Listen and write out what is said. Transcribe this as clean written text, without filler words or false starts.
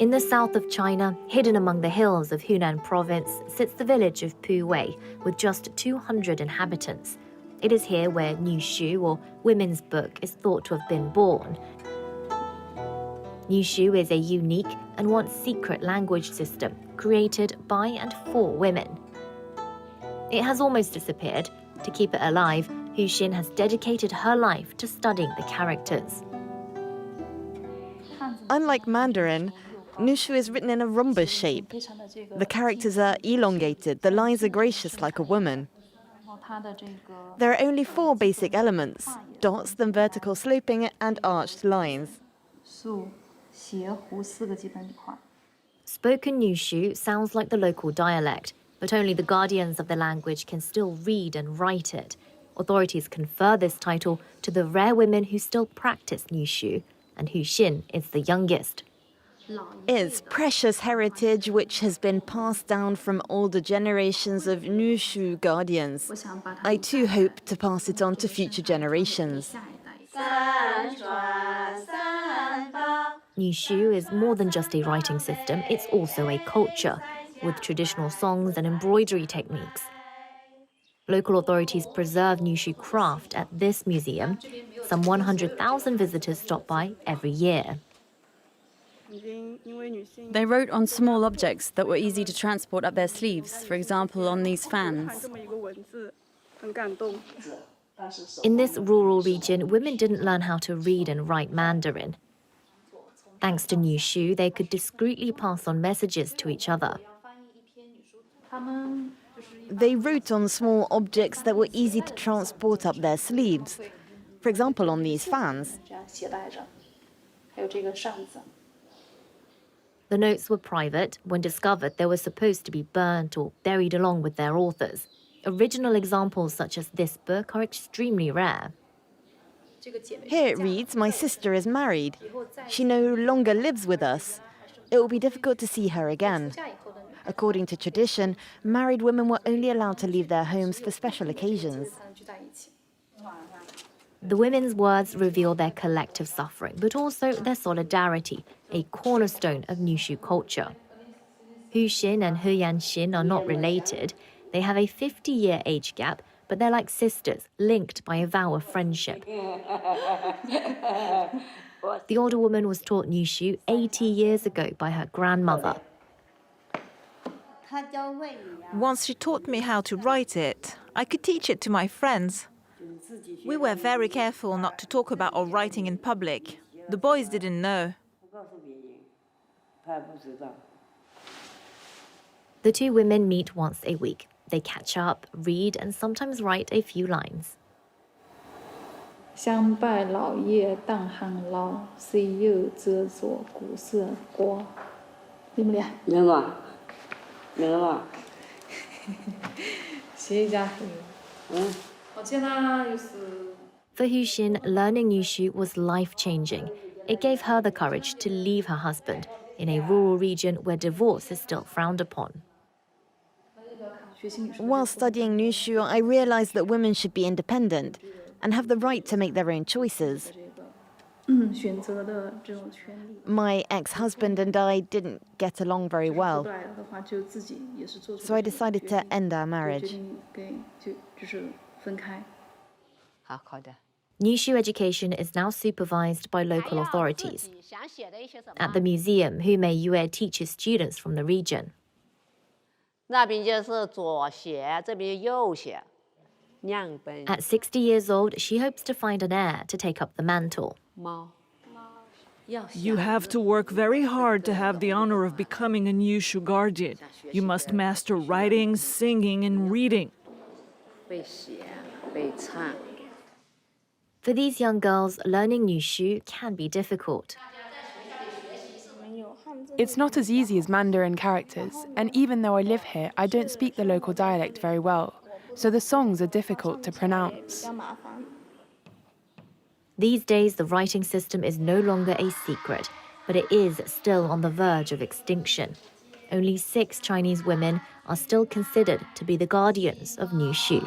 In the south of China, hidden among the hills of Hunan province, sits the village of Puwei with just 200 inhabitants. It is here where Nüshu, or women's book, is thought to have been born. Nüshu is a unique and once secret language system created by and for women. It has almost disappeared. To keep it alive, Huxin has dedicated her life to studying the characters. Unlike Mandarin, Nüshu is written in a rhombus shape. The characters are elongated, the lines are gracious like a woman. There are only 4 basic elements: dots, then vertical sloping and arched lines. Spoken Nüshu sounds like the local dialect, but only the guardians of the language can still read and write it. Authorities confer this title to the rare women who still practice Nüshu, and Huxin is the youngest. It's precious heritage which has been passed down from older generations of Nüshu guardians. I too hope to pass it on to future generations. Nüshu is more than just a writing system, it's also a culture, with traditional songs and embroidery techniques. Local authorities preserve Nüshu craft at this museum. Some 100,000 visitors stop by every year. They wrote on small objects that were easy to transport up their sleeves, for example, on these fans. In this rural region, women didn't learn how to read and write Mandarin. Thanks to Nüshu, they could discreetly pass on messages to each other. They wrote on small objects that were easy to transport up their sleeves, for example, on these fans. The notes were private. When discovered, they were supposed to be burnt or buried along with their authors. Original examples such as this book are extremely rare. Here it reads, "My sister is married. She no longer lives with us. It will be difficult to see her again." According to tradition, married women were only allowed to leave their homes for special occasions. The women's words reveal their collective suffering, but also their solidarity, a cornerstone of Nüshu culture. Huxin and Huyanxin are not related. They have a 50-year age gap, but they're like sisters, linked by a vow of friendship. The older woman was taught Nüshu 80 years ago by her grandmother. Once she taught me how to write it, I could teach it to my friends. We were very careful not to talk about our writing in public. The boys didn't know. The two women meet once a week. They catch up, read, and sometimes write a few lines. For Huxin, learning Nüshu was life-changing. It gave her the courage to leave her husband in a rural region where divorce is still frowned upon. While studying Nüshu, I realized that women should be independent and have the right to make their own choices. My ex-husband and I didn't get along very well, so I decided to end our marriage. Nüshu education is now supervised by local authorities. At the museum, Hume Yue teaches students from the region. At 60 years old, she hopes to find an heir to take up the mantle. You have to work very hard to have the honor of becoming a Nüshu guardian. You must master writing, singing, and reading. For these young girls, learning Nüshu can be difficult. It's not as easy as Mandarin characters, and even though I live here, I don't speak the local dialect very well, so the songs are difficult to pronounce. These days, the writing system is no longer a secret, but it is still on the verge of extinction. Only 6 Chinese women are still considered to be the guardians of Nüshu.